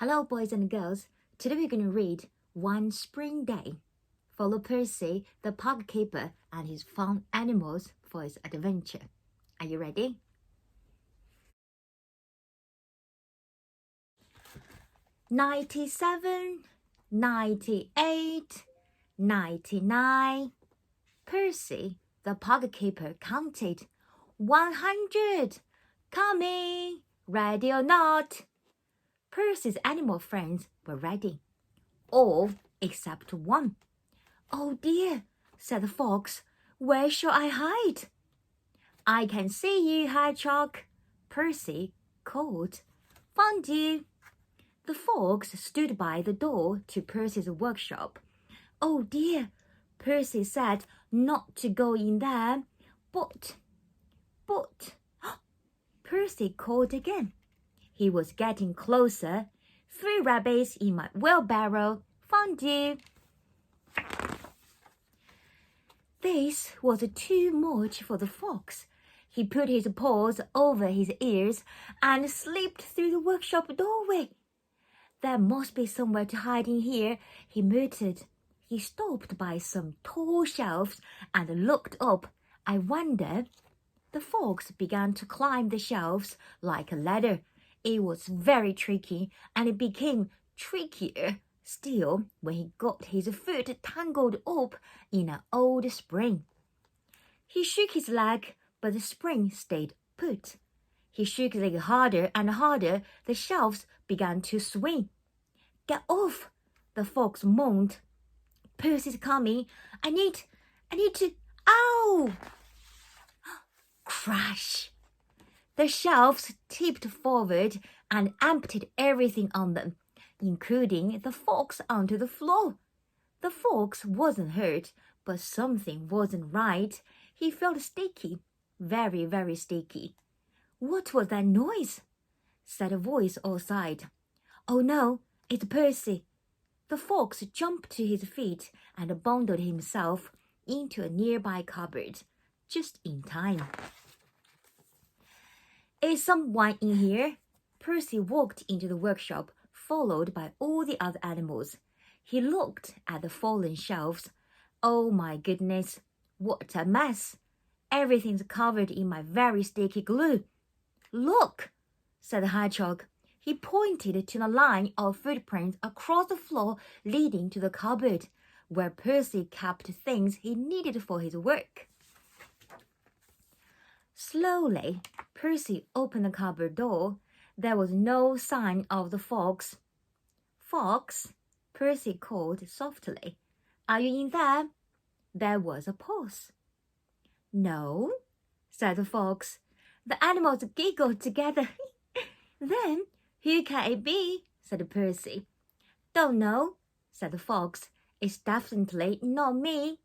Hello, boys and girls. Today we're going to read One Spring Day. Follow Percy, the park keeper, and his farm animals for his adventure. Are you ready? "97, 98, 99." Percy, the park keeper, counted. 100! Coming! Ready or not? Percy's animal friends were ready. All except one. "Oh dear," said the fox. "Where shall I hide?" "I can see you, Hedgehog," Percy called. "Found you." The fox stood by the door to Percy's workshop. "Oh dear," Percy said, "not to go in there. But, Percy called again. He was getting closer. "3 rabbits in my wheelbarrow. Found you." This was too much for the fox. He put his paws over his ears and slipped through the workshop doorway. "There must be somewhere to hide in here," he muttered. He stopped by some tall shelves and looked up. "I wonder." The fox began to climb the shelves like a ladder. It was very tricky, and it became trickier still when he got his foot tangled up in an old spring. He shook his leg, but the spring stayed put. He shook his leg harder and harder. The shelves began to swing. "Get off!" the fox moaned. "Percy's coming. I need to... Ow!" Crash! The shelves tipped forward and emptied everything on them, including the fox onto the floor. The fox wasn't hurt, but something wasn't right. He felt sticky, very, very sticky. "What was that noise?" said a voice outside. "Oh no, it's Percy." The fox jumped to his feet and bundled himself into a nearby cupboard, just in time. "Is someone in here?" Percy walked into the workshop, followed by all the other animals. He looked at the fallen shelves. "Oh my goodness, what a mess! Everything's covered in my very sticky glue." "Look," said the hedgehog. He pointed to the line of footprints across the floor leading to the cupboard, where Percy kept things he needed for his work. Slowly, Percy opened the cupboard door. There was no sign of the fox. "Fox," Percy called softly. "Are you in there?" There was a pause. "No," said the fox. The animals giggled together. "Then who can it be?" said Percy. "Don't know," said the fox. "It's definitely not me."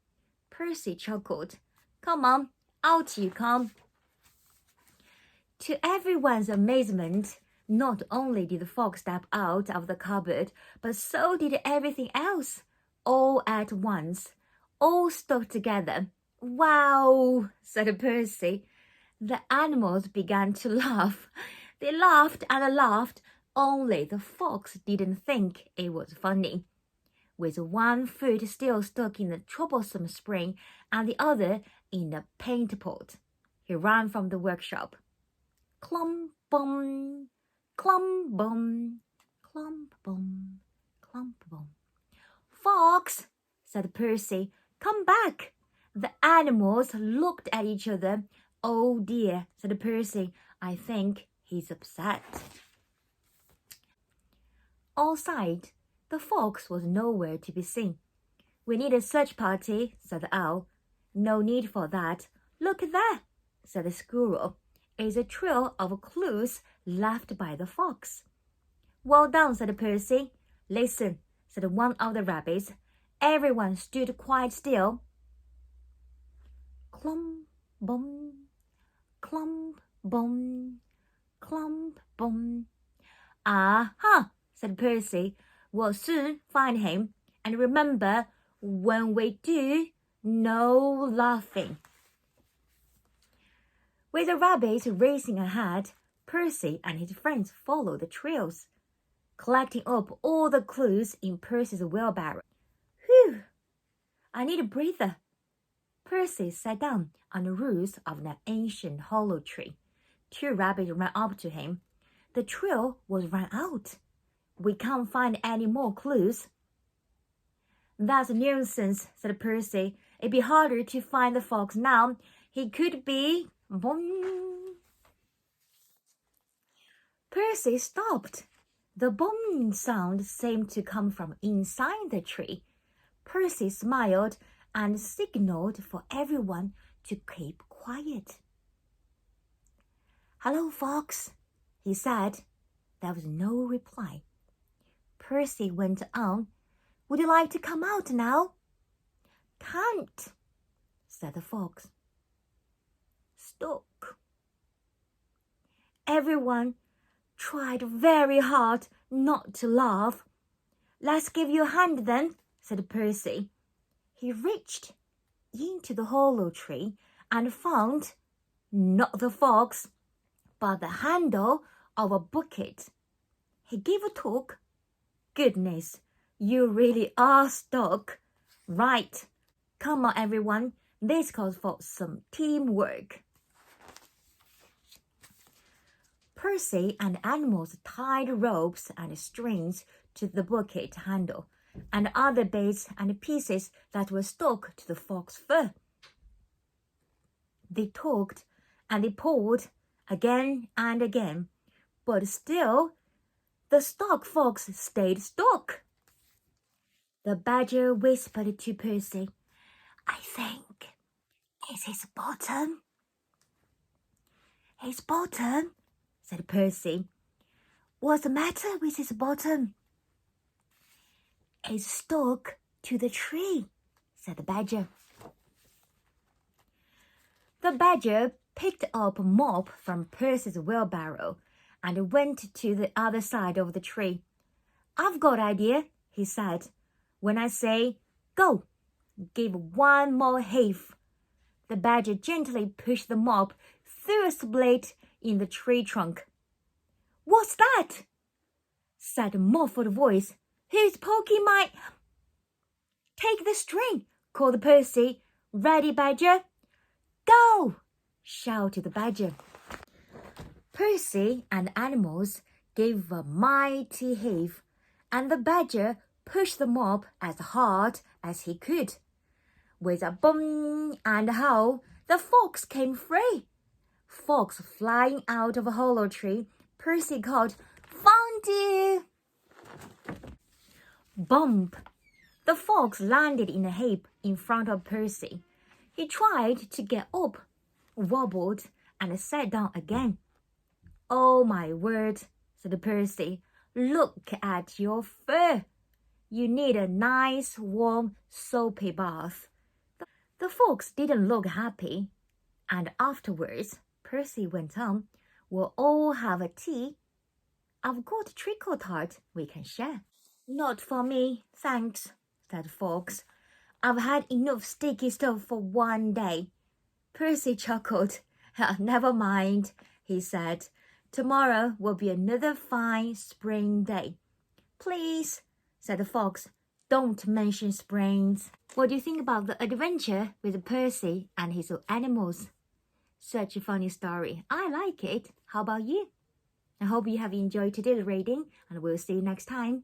Percy chuckled. "Come on, out you come." To everyone's amazement, not only did the fox step out of the cupboard, but so did everything else, all at once, all stuck together. "Wow," said Percy. The animals began to laugh. They laughed and laughed, only the fox didn't think it was funny. With one foot still stuck in the troublesome spring and the other in the paint pot, he ran from the workshop. Clump bum, clump bum, clump bum, clump bum. "Fox," said Percy, "come back." The animals looked at each other. "Oh dear," said Percy, "I think he's upset." Outside, the fox was nowhere to be seen. "We need a search party," said the owl. "No need for that. Look there," said the squirrel. "It's a trail of clues left by the fox." "Well done," said Percy. "Listen," said one of the rabbits. Everyone stood quite still. Clump, bum, clump, bum, clump, bum. "Aha," said Percy. "We'll soon find him. And remember, when we do, no laughing." With the rabbits racing ahead, Percy and his friends followed the trails. collecting up all the clues in Percy's wheelbarrow. Whew! I need a breather. Percy sat down on the roots of an ancient hollow tree. 2 rabbits ran up to him. The trail was run out. We can't find any more clues. That's nonsense, said Percy. It'd be harder to find the fox now. He could be... Boom. Percy stopped. The boom sound seemed to come from inside the tree. Percy smiled and signaled for everyone to keep quiet. Hello, Fox, he said. There was no reply. Percy went on. Would you like to come out now? Can't, said the fox. Stuck. Everyone tried very hard not to laugh. Let's give you a hand then, said Percy. He reached into the hollow tree and found not the fox, but the handle of a bucket. He gave a talk. Goodness, you really are stuck. Right. Come on, everyone. This calls for some teamwork. Percy and animals tied ropes and strings to the bucket handle and other bits and pieces that were stuck to the fox's fur. They talked and they pulled again and again, but still the stuck fox stayed stuck. The badger whispered to Percy, I think it's his bottom. His bottom, said Percy. What's the matter with his bottom? It's stuck to the tree, said the badger. The badger picked up a mop from Percy's wheelbarrow and went to the other side of the tree. I've got an idea, he said. When I say, go, give 1 more heave. The badger gently pushed the mop through a split in the tree trunk. What's that? Said a muffled voice. Who's poking my... Take the string, called Percy. Ready, badger? Go, shouted the badger. Percy and the animals gave a mighty heave, and the badger pushed the mop as hard as he could. With a boom and a howl, the fox came free. Fox flying out of a hollow tree, Percy called, Found you! Bump! The fox landed in a heap in front of Percy. He tried to get up, wobbled, and sat down again. Oh, my word, said Percy. Look at your fur. You need a nice, warm, soapy bath. The fox didn't look happy. And afterwards, Percy went on, we'll all have a tea. I've got a treacle tart we can share. Not for me, thanks, said the fox. I've had enough sticky stuff for 1 day. Percy chuckled. Never mind, he said. Tomorrow will be another fine spring day. Please, said the fox, don't mention springs. What do you think about the adventure with Percy and his animals? Such a funny story. I like it. How about you? I hope you have enjoyed today's reading, and we'll see you next time.